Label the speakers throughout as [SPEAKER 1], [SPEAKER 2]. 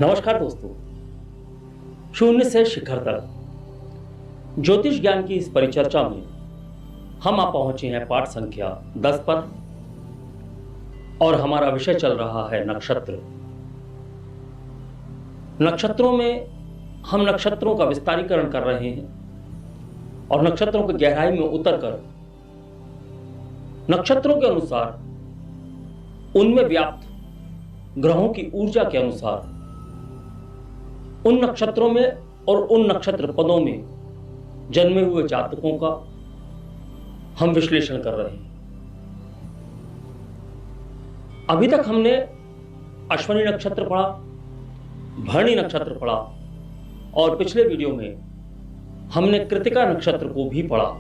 [SPEAKER 1] नमस्कार दोस्तों, शून्य से शिखर तक ज्योतिष ज्ञान की इस परिचर्चा में हम आप पहुंचे हैं पाठ संख्या 10 पर और हमारा विषय चल रहा है नक्षत्र। नक्षत्रों में हम नक्षत्रों का विस्तारीकरण कर रहे हैं और नक्षत्रों की गहराई में उतरकर नक्षत्रों के अनुसार उनमें व्याप्त ग्रहों की ऊर्जा के अनुसार उन नक्षत्रों में और उन नक्षत्र पदों में जन्मे हुए जातकों का हम विश्लेषण कर रहे हैं। अभी तक हमने अश्विनी नक्षत्र पढ़ा, भरणी नक्षत्र पढ़ा और पिछले वीडियो में हमने कृतिका नक्षत्र को भी पढ़ा।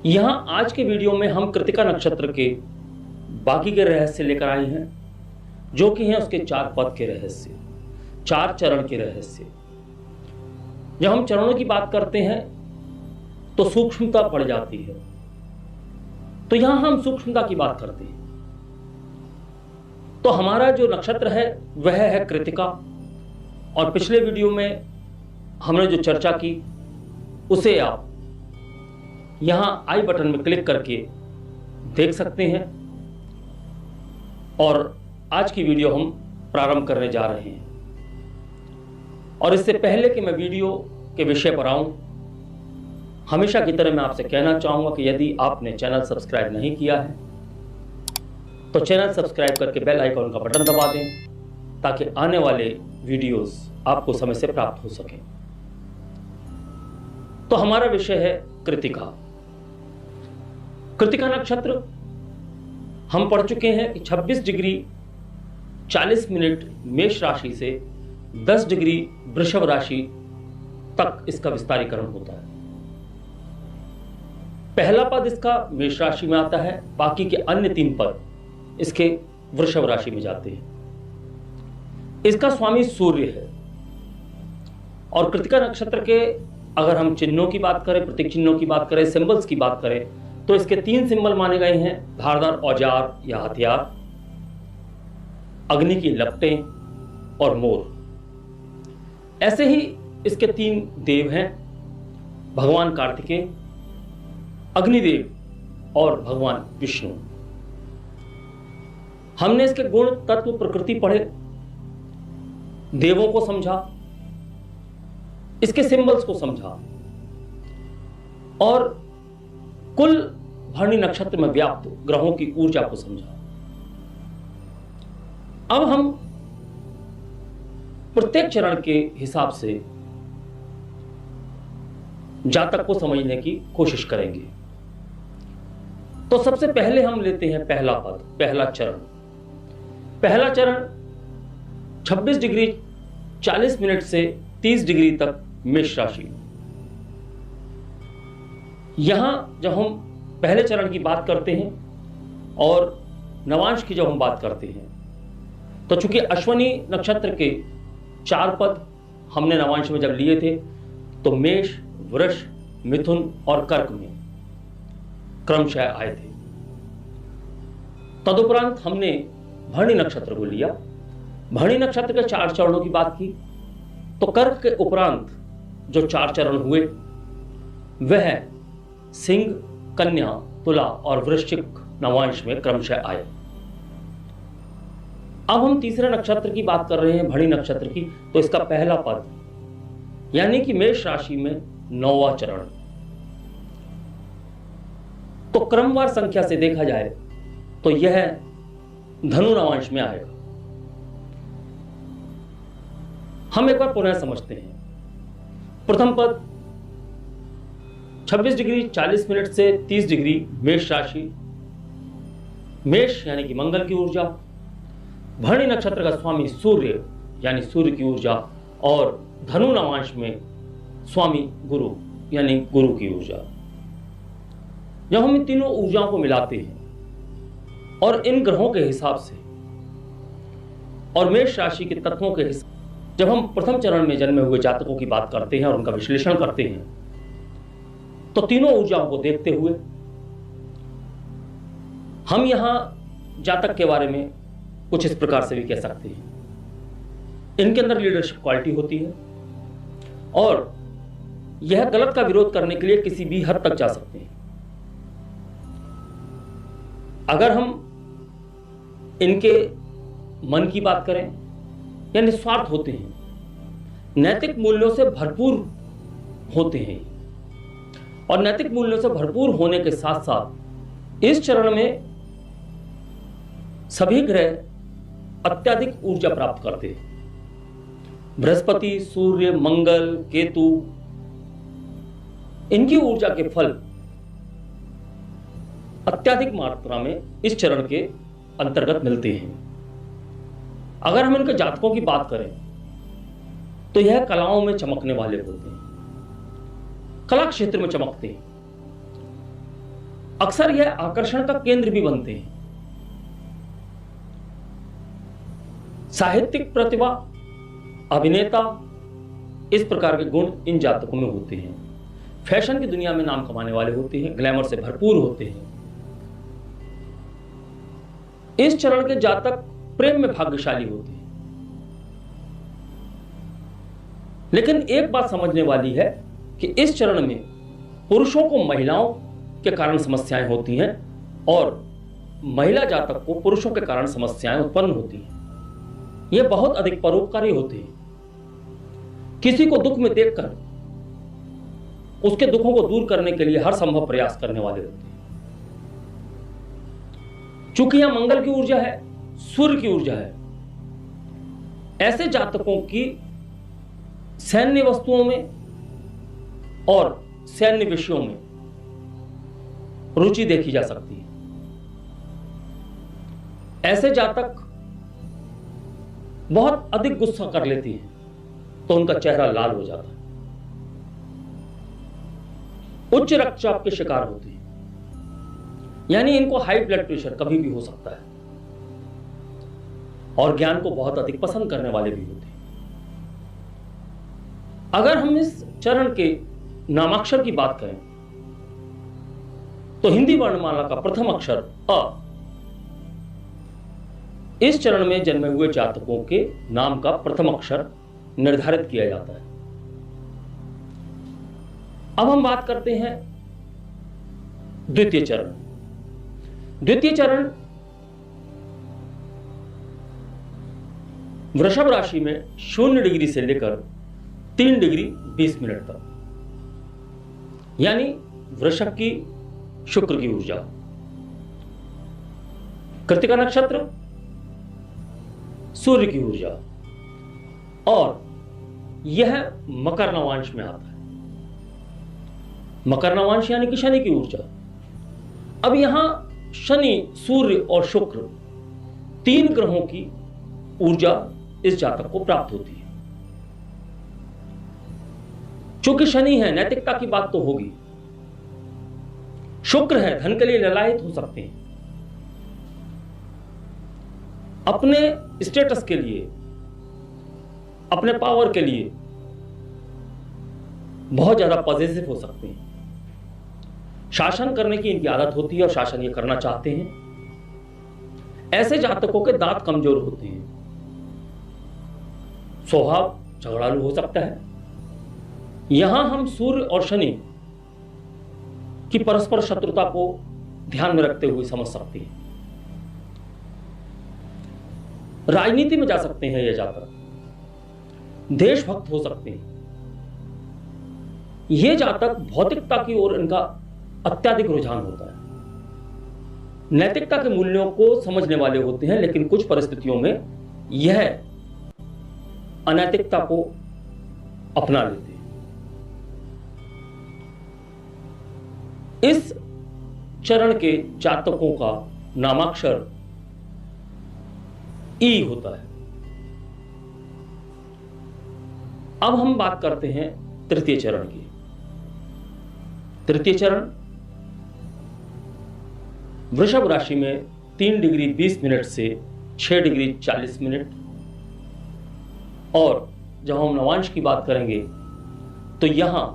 [SPEAKER 1] यहां आज के वीडियो में हम कृतिका नक्षत्र के बाकी के रहस्य लेकर आए हैं, जो कि हैं उसके 4 पद के रहस्य, 4 चरण के रहस्य। जब हम चरणों की बात करते हैं तो सूक्ष्मता पड़ जाती है, तो यहां हम सूक्ष्मता की बात करते हैं। तो हमारा जो नक्षत्र है वह है कृतिका, और पिछले वीडियो में हमने जो चर्चा की उसे आप यहां आई बटन में क्लिक करके देख सकते हैं। और आज की वीडियो हम प्रारंभ करने जा रहे हैं। और इससे पहले कि मैं वीडियो के विषय पर आऊं, हमेशा की तरह मैं आपसे कहना चाहूंगा कि यदि आपने चैनल सब्सक्राइब नहीं किया है तो चैनल सब्सक्राइब करके बेल आइकॉन का बटन दबा दें, ताकि आने वाले वीडियोस आपको समय से प्राप्त हो सकें। तो हमारा विषय है कृतिका। कृतिका नक्षत्र हम पढ़ चुके हैं कि 26 डिग्री 40 मिनट मेष राशि से 10 डिग्री वृषभ राशि तक इसका विस्तारीकरण होता है। पहला पद इसका मेष राशि में आता है, बाकी के अन्य 3 पद इसके वृषभ राशि में जाते हैं। इसका स्वामी सूर्य है। और कृतिका नक्षत्र के अगर हम चिन्हों की बात करें, प्रतीक चिन्हों की बात करें, सिंबल्स की बात करें, तो इसके 3 सिंबल माने गए हैं: धारदार औजार या हथियार, अग्नि की लपटें और मोर। ऐसे ही इसके 3 देव हैं: भगवान कार्तिकेय, अग्निदेव और भगवान विष्णु। हमने इसके गुण, तत्व, प्रकृति पढ़े, देवों को समझा, इसके सिंबल्स को समझा और कुल भरणी नक्षत्र में व्याप्त ग्रहों की ऊर्जा को समझा। अब हम प्रत्येक चरण के हिसाब से जातक को समझने की कोशिश करेंगे। तो सबसे पहले हम लेते हैं पहला पद, पहला चरण। पहला चरण 26 डिग्री 40 मिनट से 30 डिग्री तक मेष राशि। यहां जब हम पहले चरण की बात करते हैं और नवांश की जब हम बात करते हैं, तो चूंकि अश्विनी नक्षत्र के 4 पद हमने नवांश में जब लिए थे, तो मेष, वृष, मिथुन और कर्क में क्रमशः आए थे। तदुपरांत हमने भरणी नक्षत्र को लिया। भरणी नक्षत्र के 4 चरणों की बात की, तो कर्क के उपरांत जो 4 चरण हुए वह सिंह, कन्या, तुला और वृश्चिक नवांश में क्रमशः आए। अब हम तीसरे नक्षत्र की बात कर रहे हैं, भरणी नक्षत्र की। तो इसका पहला पद यानी कि मेष राशि में 9वां चरण। तो क्रमवार संख्या से देखा जाए तो यह धनु नवांश में आएगा। हम एक बार पुनः समझते हैं। प्रथम पद 26 डिग्री 40 मिनट से 30 डिग्री मेष राशि। मेष यानी कि मंगल की ऊर्जा, भरणी नक्षत्र का स्वामी सूर्य यानी सूर्य की ऊर्जा, और धनु नवांश में स्वामी गुरु यानी गुरु की ऊर्जा। जब हम इन तीनों ऊर्जाओं को मिलाते हैं और इन ग्रहों के हिसाब से और मेष राशि के तत्वों के हिसाब, जब हम प्रथम चरण में जन्मे हुए जातकों की बात करते हैं और उनका विश्लेषण करते हैं, तो तीनों ऊर्जाओं को देखते हुए हम यहां जातक के बारे में कुछ इस प्रकार से भी कह सकते हैं इनके अंदर लीडरशिप क्वालिटी होती है और यह गलत का विरोध करने के लिए किसी भी हद तक जा सकते हैं। अगर हम इनके मन की बात करें, या निस्वार्थ होते हैं, नैतिक मूल्यों से भरपूर होते हैं, और नैतिक मूल्यों से भरपूर होने के साथ साथ इस चरण में सभी ग्रह अत्यधिक ऊर्जा प्राप्त करते हैं। बृहस्पति, सूर्य, मंगल, केतु, इनकी ऊर्जा के फल अत्यधिक मात्रा में इस चरण के अंतर्गत मिलते हैं। अगर हम इनके जातकों की बात करें तो यह कलाओं में चमकने वाले होते हैं, कला क्षेत्र में चमकते हैं, अक्सर यह आकर्षण का केंद्र भी बनते हैं। साहित्यिक प्रतिभा, अभिनेता, इस प्रकार के गुण इन जातकों में होते हैं। फैशन की दुनिया में नाम कमाने वाले होते हैं, ग्लैमर से भरपूर होते हैं। इस चरण के जातक प्रेम में भाग्यशाली होते हैं। लेकिन एक बात समझने वाली है कि इस चरण में पुरुषों को महिलाओं के कारण समस्याएं होती हैं और महिला जातक को पुरुषों के कारण समस्याएं उत्पन्न होती हैं। ये बहुत अधिक परोपकारी होते हैं। किसी को दुख में देखकर उसके दुखों को दूर करने के लिए हर संभव प्रयास करने वाले होते हैं। चूंकि यहां मंगल की ऊर्जा है, सूर्य की ऊर्जा है, ऐसे जातकों की सैन्य वस्तुओं में और सैन्य विषयों में रुचि देखी जा सकती है। ऐसे जातक बहुत अधिक गुस्सा कर लेती हैं तो उनका चेहरा लाल हो जाता है। उच्च रक्तचाप के शिकार होते हैं, यानी इनको हाई ब्लड प्रेशर कभी भी हो सकता है, और ज्ञान को बहुत अधिक पसंद करने वाले भी होते हैं। अगर हम इस चरण के नामाक्षर की बात करें तो हिंदी वर्णमाला का प्रथम अक्षर अ इस चरण में जन्मे हुए जातकों के नाम का प्रथम अक्षर निर्धारित किया जाता है। अब हम बात करते हैं द्वितीय चरण। द्वितीय चरण वृषभ राशि में 0 डिग्री से लेकर 3 डिग्री 20 मिनट तक, यानी वृषभ की शुक्र की ऊर्जा, कृत्तिका नक्षत्र सूर्य की ऊर्जा, और यह मकर नवांश में आता है। मकर नवांश यानी कि शनि की ऊर्जा। अब यहां शनि, सूर्य और शुक्र, 3 ग्रहों की ऊर्जा इस जातक को प्राप्त होती है। चूंकि शनि है, नैतिकता की बात तो होगी। शुक्र है, धन के लिए ललायत हो सकते हैं, अपने स्टेटस के लिए, अपने पावर के लिए बहुत ज्यादा पॉजिटिव हो सकते हैं। शासन करने की इनकी आदत होती है और शासन ये करना चाहते हैं। ऐसे जातकों के दांत कमजोर होते हैं, स्वभाव झगड़ालू हो सकता है। यहां हम सूर्य और शनि की परस्पर शत्रुता को ध्यान में रखते हुए समझ सकते हैं। राजनीति में जा सकते हैं ये जातक, देशभक्त हो सकते हैं। ये जातक भौतिकता की ओर इनका अत्यधिक रुझान होता है। नैतिकता के मूल्यों को समझने वाले होते हैं, लेकिन कुछ परिस्थितियों में यह अनैतिकता को अपना लेते हैं। इस चरण के जातकों का नामाक्षर ई होता है। अब हम बात करते हैं तृतीय चरण की। तृतीय चरण वृषभ राशि में 3 डिग्री 20 मिनट से 6 डिग्री 40 मिनट, और जब हम नवांश की बात करेंगे तो यहां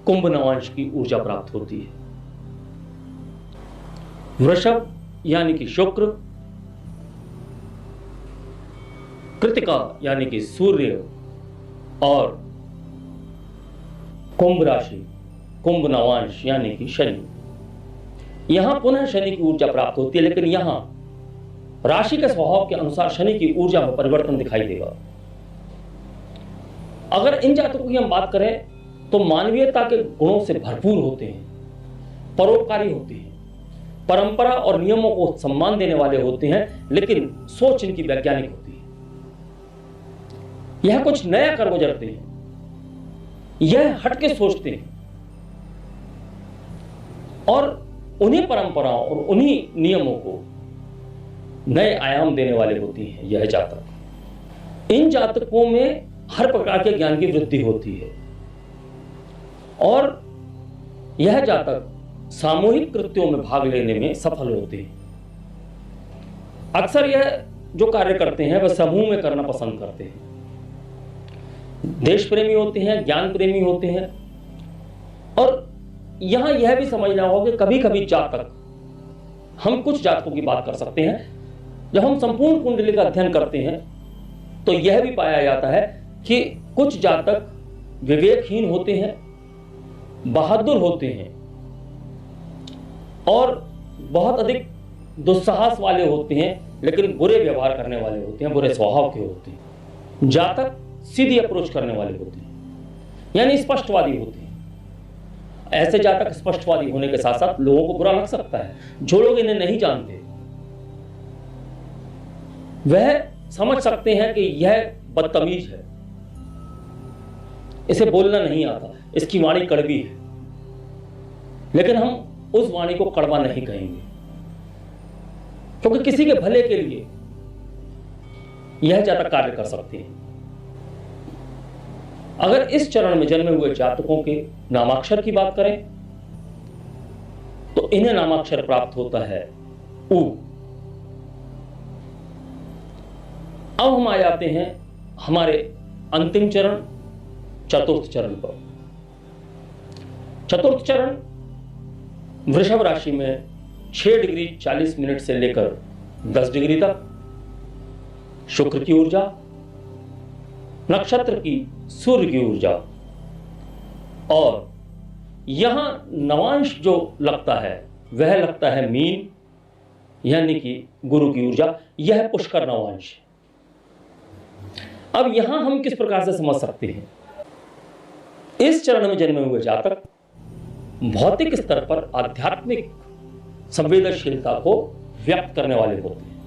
[SPEAKER 1] कुंभ नवांश की ऊर्जा प्राप्त होती है। वृषभ यानी कि शुक्र कृतिका यानी कि सूर्य और कुंभ राशि, कुंभ नवांश यानी कि शनि। यहां पुनः शनि की ऊर्जा प्राप्त होती है, लेकिन यहां राशि के स्वभाव के अनुसार शनि की ऊर्जा में परिवर्तन दिखाई देगा। अगर इन जातकों की हम बात करें तो मानवीयता के गुणों से भरपूर होते हैं, परोपकारी होते हैं, परंपरा और नियमों को सम्मान देने वाले होते हैं, लेकिन सोच इनकी वैज्ञानिक होती है। यह कुछ नया कर गुजरते हैं, यह हटके सोचते हैं और उन्हीं परंपराओं और उन्हीं नियमों को नए आयाम देने वाले होती हैं यह जातक। इन जातकों में हर प्रकार के ज्ञान की वृद्धि होती है और यह जातक सामूहिक कृत्यों में भाग लेने में सफल होते हैं। अक्सर यह जो कार्य करते हैं वह समूह में करना पसंद करते हैं। देश प्रेमी होते हैं, ज्ञान प्रेमी होते हैं और यहां यह भी समझना होगा कि कभी कभी जातक, हम कुछ जातकों की बात कर सकते हैं, जब हम संपूर्ण कुंडली का अध्ययन करते हैं तो यह भी पाया जाता है कि कुछ जातक विवेकहीन होते हैं, बहादुर होते हैं और बहुत अधिक दुस्साहस वाले होते हैं, लेकिन बुरे व्यवहार करने वाले होते हैं, बुरे स्वभाव के होते हैं। जातक सीधी अप्रोच करने वाले होते हैं, यानी स्पष्टवादी होते हैं। ऐसे जातक स्पष्टवादी होने के साथ साथ लोगों को बुरा लग सकता है। जो लोग इन्हें नहीं जानते वह समझ सकते हैं कि यह बदतमीज है, इसे बोलना नहीं आता, इसकी वाणी कड़वी है, लेकिन हम उस वाणी को कड़वा नहीं कहेंगे, क्योंकि किसी के भले के लिए यह जातक कार्य कर सकते हैं। अगर इस चरण में जन्मे हुए जातकों के नामाक्षर की बात करें तो इन्हें नामाक्षर प्राप्त होता है उ। अब हम आ जाते हैं हमारे अंतिम चरण, चतुर्थ चरण पर। चतुर्थ चरण वृषभ राशि में 6 डिग्री 40 मिनट से लेकर 10 डिग्री तक, शुक्र की ऊर्जा, नक्षत्र की सूर्य की ऊर्जा और यहां नवांश जो लगता है वह लगता है मीन यानी कि गुरु की ऊर्जा। यह पुष्कर नवांश है। अब यहां हम किस प्रकार से समझ सकते हैं, इस चरण में जन्मे हुए जातक भौतिक स्तर पर आध्यात्मिक संवेदनशीलता को व्यक्त करने वाले होते हैं।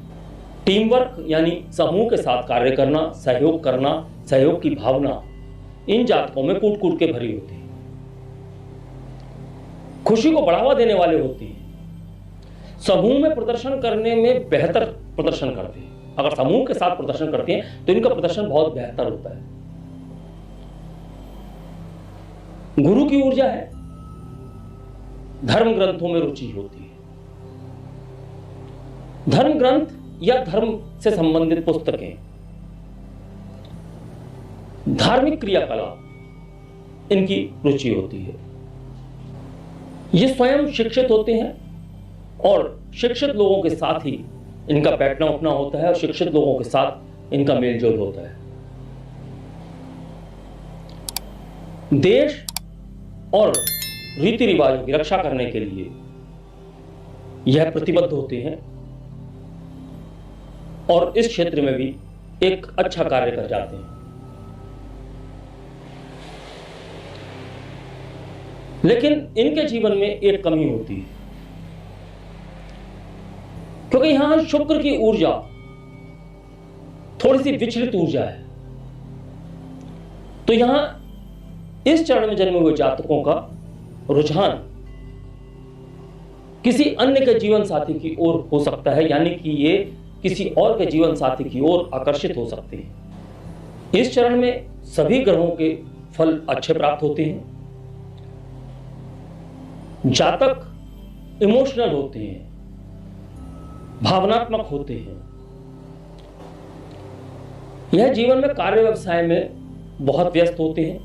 [SPEAKER 1] टीम वर्क यानी समूह के साथ कार्य करना, सहयोग की भावना इन जातकों में कूट कूट के भरी होती है। खुशी को बढ़ावा देने वाले होती है। समूह में प्रदर्शन करने में बेहतर प्रदर्शन करते हैं। अगर समूह के साथ प्रदर्शन करते हैं तो इनका प्रदर्शन बहुत बेहतर होता है। गुरु की ऊर्जा है, धर्म ग्रंथों में रुचि होती है। धर्म ग्रंथ या धर्म से संबंधित पुस्तकें, धार्मिक क्रियाकलाप इनकी रुचि होती है। ये स्वयं शिक्षित होते हैं और शिक्षित लोगों के साथ ही इनका बैठना उठना होता है और शिक्षित लोगों के साथ इनका मेलजोल होता है। देश और रीति रिवाजों की रक्षा करने के लिए यह प्रतिबद्ध होते हैं और इस क्षेत्र में भी एक अच्छा कार्य कर जाते हैं। लेकिन इनके जीवन में एक कमी होती है, क्योंकि यहां शुक्र की ऊर्जा थोड़ी सी विचलित ऊर्जा है। तो यहां इस चरण में जन्मे हुए जातकों का रुझान किसी अन्य के जीवन साथी की ओर हो सकता है, यानी कि ये किसी और के जीवन साथी की ओर आकर्षित हो सकते हैं। इस चरण में सभी ग्रहों के फल अच्छे प्राप्त होते हैं। जातक इमोशनल होते हैं, भावनात्मक होते हैं। यह जीवन में कार्य व्यवसाय में बहुत व्यस्त होते हैं,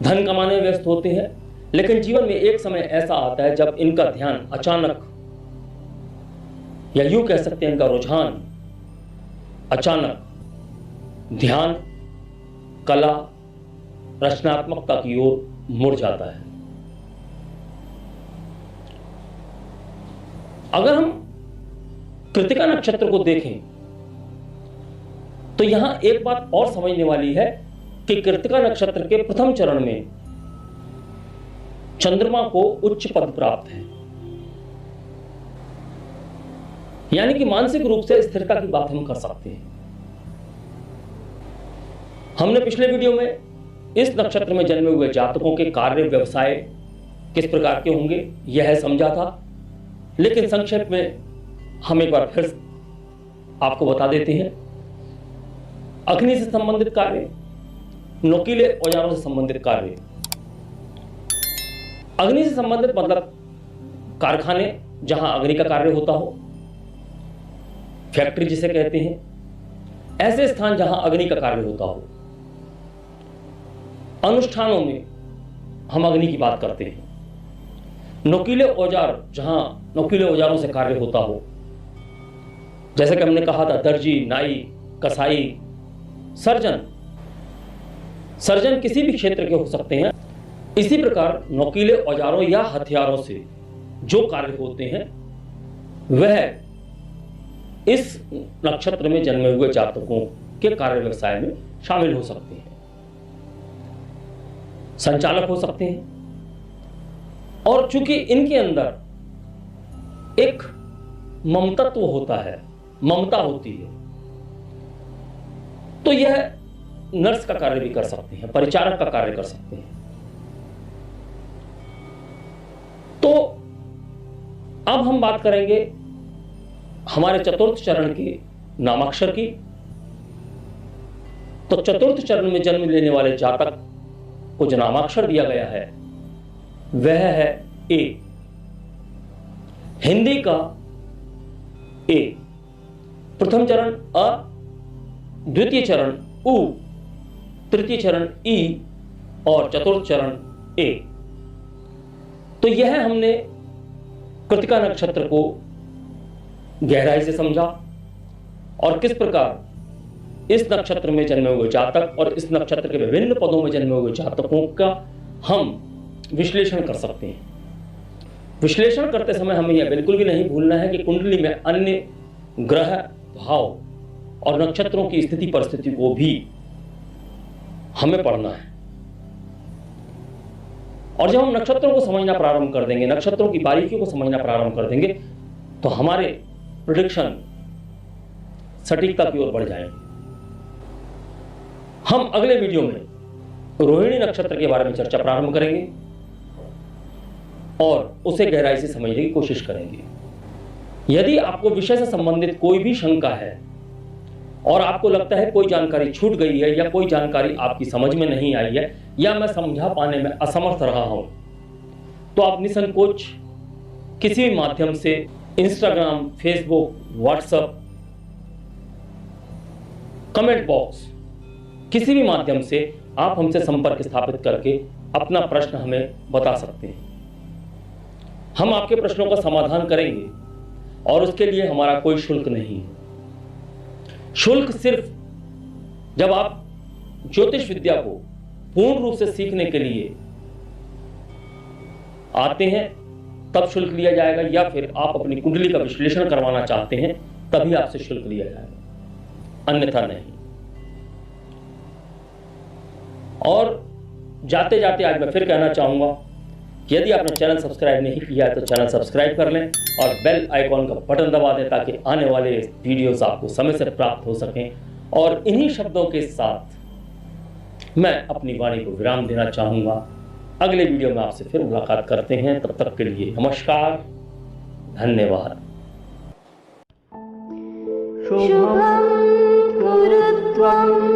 [SPEAKER 1] धन कमाने में व्यस्त होते हैं, लेकिन जीवन में एक समय ऐसा आता है जब इनका ध्यान अचानक, या यूं कह सकते हैं इनका रुझान अचानक ध्यान कला रचनात्मकता की ओर मुड़ जाता है। अगर हम कृतिका नक्षत्र को देखें तो यहां एक बात और समझने वाली है कि कृतिका नक्षत्र के प्रथम चरण में चंद्रमा को उच्च पद प्राप्त है, यानी कि मानसिक रूप से स्थिरता की बात हम कर सकते हैं। हमने पिछले वीडियो में इस नक्षत्र में जन्मे हुए जातकों के कार्य व्यवसाय किस प्रकार के होंगे यह समझा था, लेकिन संक्षेप में हम एक बार फिर आपको बता देते हैं। अग्नि से संबंधित कार्य, नुकीले औजारों से संबंधित कार्य। अग्नि से संबंधित मतलब कारखाने जहां अग्नि का कार्य होता हो, फैक्ट्री जिसे कहते हैं, ऐसे स्थान जहां अग्नि का कार्य होता हो। अनुष्ठानों में हम अग्नि की बात करते हैं। नुकीले औजार, जहां नुकीले औजारों से कार्य होता हो, जैसे कि हमने कहा था दर्जी, नाई, कसाई, सर्जन। सर्जन किसी भी क्षेत्र के हो सकते हैं। इसी प्रकार नुकीले औजारों या हथियारों से जो कार्य होते हैं वह इस नक्षत्र में जन्मे हुए जातकों के कार्य व्यवसाय में शामिल हो सकते हैं। संचालक हो सकते हैं। और चूंकि इनके अंदर एक ममतत्व होता है, ममता होती है, तो यह नर्स का कार्य भी कर सकते हैं, परिचारक का कार्य कर सकते हैं। तो अब हम बात करेंगे हमारे चतुर्थ चरण के नामाक्षर की। तो चतुर्थ चरण में जन्म लेने वाले जातक को जो नामाक्षर दिया गया है वह है ए। हिंदी का ए। प्रथम चरण अ, द्वितीय चरण उ, तृतीय चरण ई और चतुर्थ चरण ए। तो यह हमने कृतिका नक्षत्र को गहराई से समझा और किस प्रकार इस नक्षत्र में जन्मे हुए जातक और इस नक्षत्र के विभिन्न पदों में जन्मे हुए जातकों का हम विश्लेषण कर सकते हैं। विश्लेषण करते समय हमें यह बिल्कुल भी नहीं भूलना है कि कुंडली में अन्य ग्रह, भाव और नक्षत्रों की स्थिति परिस्थिति को भी हमें पढ़ना है। और जब हम नक्षत्रों को समझना प्रारंभ कर देंगे, नक्षत्रों की बारीकियों को समझना प्रारंभ कर देंगे, तो हमारे प्रेडिक्शन सटीकता की ओर बढ़ जाएंगे। हम अगले वीडियो में रोहिणी नक्षत्र के बारे में चर्चा प्रारंभ करेंगे और उसे गहराई से समझने की कोशिश करेंगे। यदि आपको विषय से संबंधित कोई भी शंका है और आपको लगता है कोई जानकारी छूट गई है या कोई जानकारी आपकी समझ में नहीं आई है या मैं समझा पाने में असमर्थ रहा हूं, तो आप निसंकोच किसी भी माध्यम से Instagram, Facebook, WhatsApp, comment box, किसी भी माध्यम से आप हमसे संपर्क स्थापित करके अपना प्रश्न हमें बता सकते हैं। हम आपके प्रश्नों का समाधान करेंगे और उसके लिए हमारा कोई शुल्क नहीं है। शुल्क सिर्फ जब आप ज्योतिष विद्या को पूर्ण रूप से सीखने के लिए आते हैं तब शुल्क लिया जाएगा, या फिर आप अपनी कुंडली का विश्लेषण करवाना चाहते हैं तभी आपसे शुल्क लिया जाएगा, अन्यथा नहीं। और जाते जाते आज मैं फिर कहना चाहूंगा कि यदि आपने चैनल सब्सक्राइब नहीं किया है तो चैनल सब्सक्राइब कर लें और बेल आइकॉन का बटन दबा दें ताकि आने वाले वीडियोस आपको समय से प्राप्त हो सकें। और इन्हीं शब्दों के साथ मैं अपनी वाणी को विराम देना चाहूंगा। अगले वीडियो में आपसे फिर मुलाकात करते हैं। तब तक के लिए नमस्कार, धन्यवाद।
[SPEAKER 2] शुभं कुरु त्वं